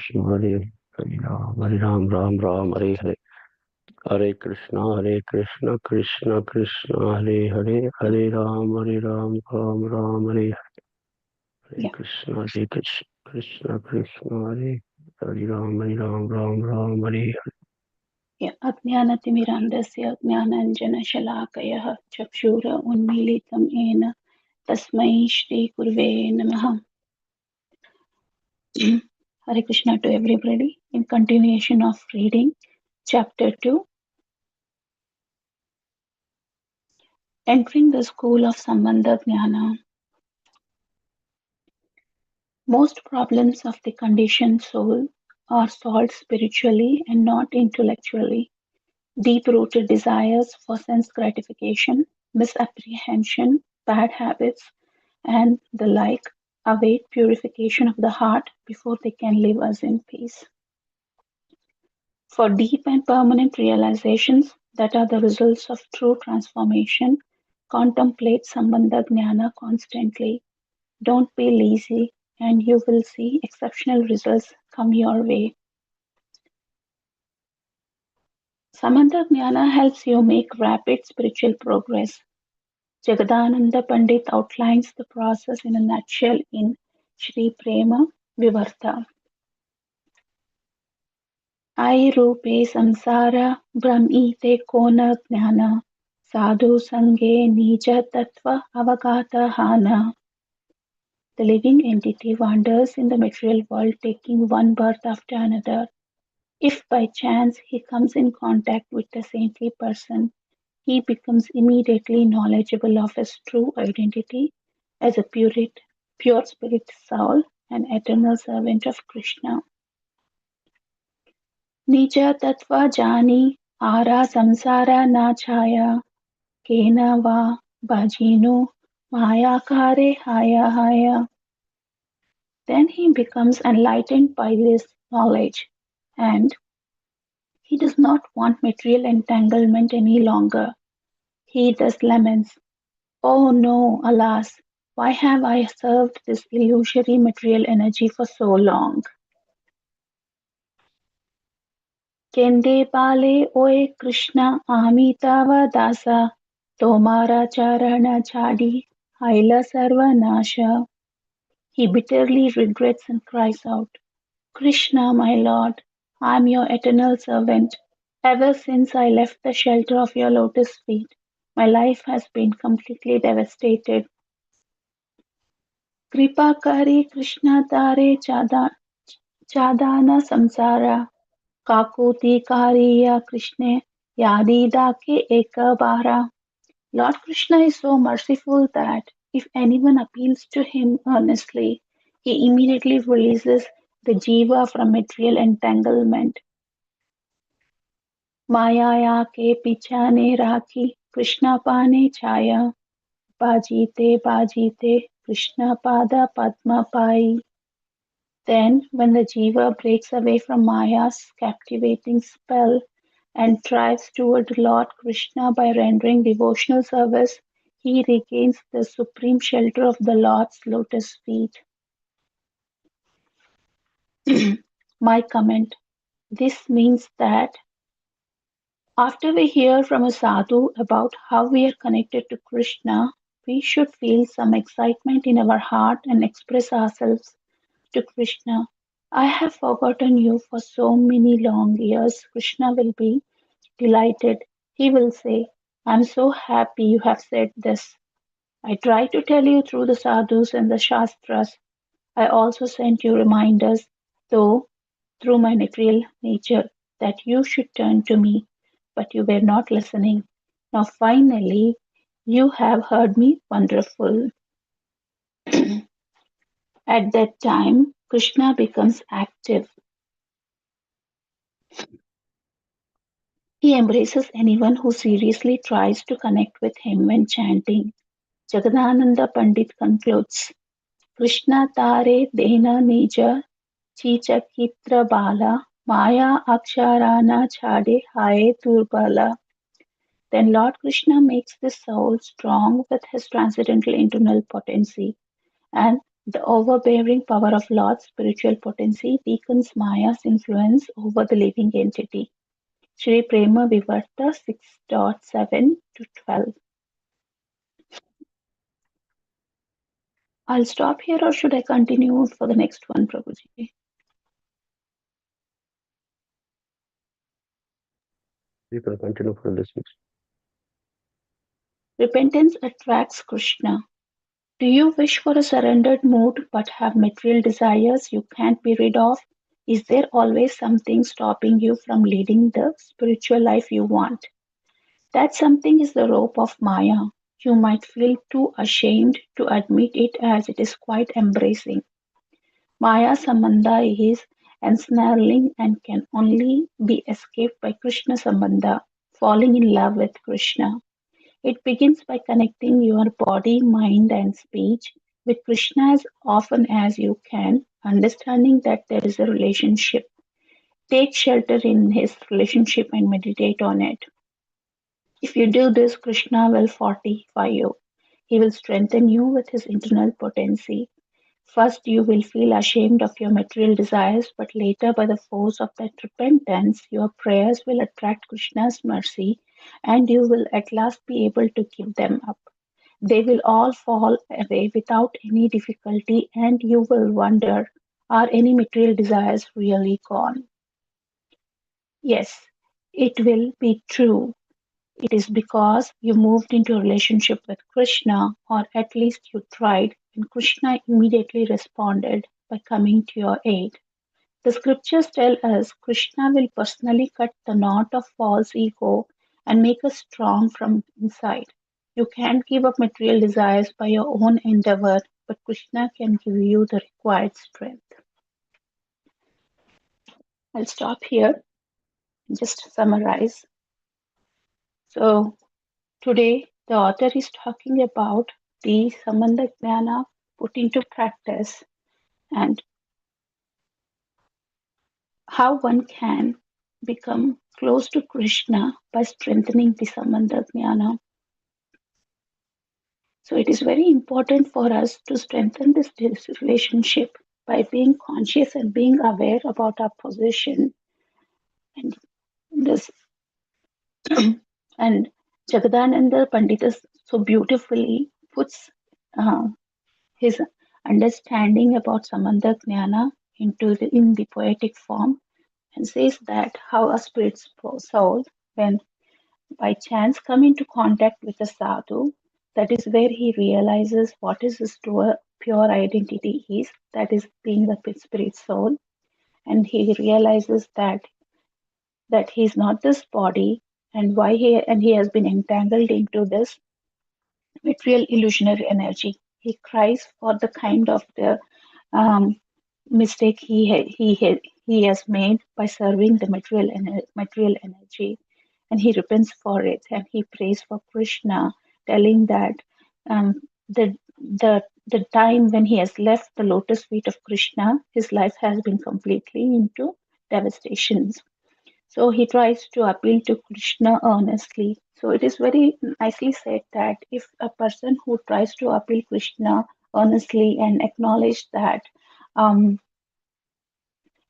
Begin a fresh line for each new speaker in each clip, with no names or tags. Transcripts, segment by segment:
Krishna, Hare Ram, Ram Ram, Hare Hare. Hare Krishna, Krishna Krishna, Hare Hare, Hare Ram, Ram Ram, Hare Hare. Hare
Yeah.
Krishna, Krishna Krishna, Hare Ram, Ram Ram, Hare Hare.
अज्ञानतिमिरान्धस्य ज्ञानाञ्जनशलाकयः चक्षुर उन्मीलितं येन तस्मै श्रीगुरवे नमः. Hare Krishna to everybody. In continuation of reading chapter 2, entering the school of Sambandha Jnana. Most problems of the conditioned soul are solved spiritually and not intellectually. Deep-rooted desires for sense gratification, misapprehension, bad habits, and the like await purification of the heart before they can leave us in peace. For deep and permanent realizations that are the results of true transformation, contemplate Sambandha Jnana constantly. Don't be lazy, and you will see exceptional results come your way. Sambandha Jnana helps you make rapid spiritual progress. Jagadananda Pandit outlines the process in a nutshell in Shri Prema Vivarta. I रूपे संसार भ्रमीते को न ज्ञान साधु संगे निज तत्व avagata. The living entity wanders in the material world taking one birth after another. If by chance he comes in contact with a saintly person, he becomes immediately knowledgeable of his true identity as a pure spirit soul, an eternal servant of Krishna. निज तत्व जानी आरा samsara na chaya kena va bhajino mayakare haya haya. Then he becomes enlightened by this knowledge, and he does not want material entanglement any longer. He thus laments, "Oh no, alas, why have I served this illusory material energy for so long?" केंदे पाले ओए कृष्णा आमी तव दासा तोमारा चरण छाड़ी हाइला सर्वनाशा. He bitterly regrets and cries out, "Krishna, my Lord, I am your eternal servant. Ever since I left the shelter of your lotus feet, my life has been completely devastated. Kripa kari Krishna tare chadana samsara. Kakoti कारिया कृष्णे yadidake ekabara." Lord Krishna is so merciful that if anyone appeals to him earnestly, he immediately releases the jiva from material entanglement. Maya ke pichane rakhi Krishna pane chaya bajite Krishna pada padma pai. Then, when the jiva breaks away from Maya's captivating spell and drives toward Lord Krishna by rendering devotional service, he regains the supreme shelter of the Lord's lotus feet. My comment. This means that after we hear from a sadhu about how we are connected to Krishna, we should feel some excitement in our heart and express ourselves to Krishna. "I have forgotten you for so many long years." Krishna will be delighted. He will say, "I am so happy you have said this. I tried to tell you through the sadhus and the shastras. I also sent you reminders, though through my material nature, that you should turn to me, but you were not listening. Now finally, you have heard me wonderful." At that time, Krishna becomes active. He embraces anyone who seriously tries to connect with him when chanting. Jagadananda Pandit concludes, "Krishna tare dena nija chichakitra bala maya aksharana chade haye turbala." Then Lord Krishna makes the soul strong with his transcendental internal potency, and The overbearing power of Lord's spiritual potency weakens Maya's influence over the living entity. Sri Prema Vivarta 6.7 to 12. I'll stop here or should I continue for the next one, Prabhuji?
You can continue for this.
Repentance attracts Krishna. Do you wish for a surrendered mood but have material desires you can't be rid of? Is there always something stopping you from leading the spiritual life you want? That something is the rope of Maya. You might feel too ashamed to admit it as it is quite embracing. Maya Sambandha is ensnaring and can only be escaped by Krishna Sambandha, falling in love with Krishna. It begins by connecting your body, mind, and speech with Krishna as often as you can, understanding that there is a relationship. Take shelter in his relationship and meditate on it. If you do this, Krishna will fortify you. He will strengthen you with his internal potency. First, you will feel ashamed of your material desires, but later, by the force of that repentance, your prayers will attract Krishna's mercy and you will at last be able to give them up. They will all fall away without any difficulty, and you will wonder, are any material desires really gone? Yes, it will be true. It is because you moved into a relationship with Krishna, or at least you tried, and Krishna immediately responded by coming to your aid. The scriptures tell us Krishna will personally cut the knot of false ego and make us strong from inside. You can't give up material desires by your own endeavor, but Krishna can give you the required strength. I'll stop here and just summarize. So, today the author is talking about the Sambandha Jnana put into practice and how one can become close to Krishna by strengthening the Sambandha Jnana. So it is very important for us to strengthen this relationship by being conscious and being aware about our position. And this and Jagadananda Pandita so beautifully puts uh, his understanding about Samandha Jnana in the poetic form and says that how a spirit's soul, when by chance come into contact with a sadhu, that is where he realizes what is his true pure identity is, that is being the spirit soul, and he realizes that he is not this body and why he has been entangled into this material illusionary energy. He cries for the kind of the um, mistake he has made by serving the material energy, and he repents for it and he prays for Krishna, telling that um, the the time when he has left the lotus feet of Krishna, his life has been completely into devastations. So he tries to appeal to Krishna earnestly. So it is very nicely said that if a person who tries to appeal Krishna earnestly and acknowledge um,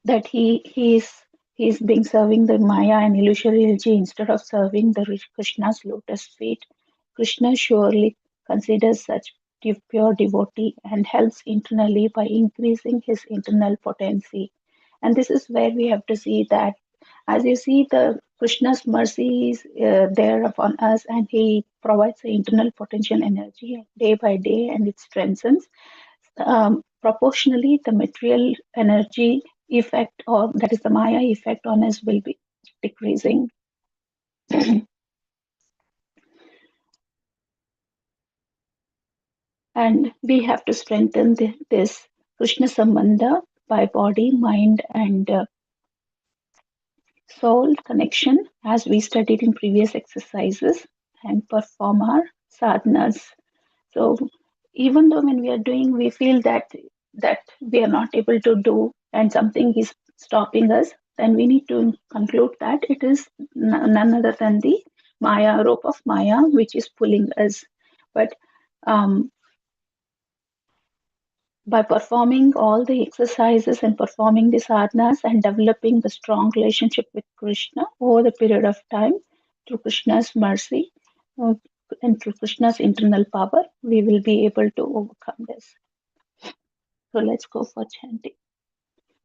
that he's being serving the Maya and illusory energy instead of serving the Krishna's lotus feet, Krishna surely considers such pure devotee and helps internally by increasing his internal potency. And this is where we have to see that as you see the Krishna's mercy is there upon us and he provides the internal potential energy day by day and it strengthens. Proportionally, the material energy effect or that is the Maya effect on us will be decreasing. And we have to strengthen this Krishna Sambandha by body, mind, and soul connection as we studied in previous exercises and perform our sadhanas. So even though when we are doing, we feel that we are not able to do and something is stopping us, then we need to conclude that it is none other than the Maya, rope of Maya, which is pulling us. But um, By performing all the exercises and performing the sadhanas and developing the strong relationship with Krishna over the period of time, through Krishna's mercy uh, and through Krishna's internal power, we will be able to overcome this. So let's go for chanting.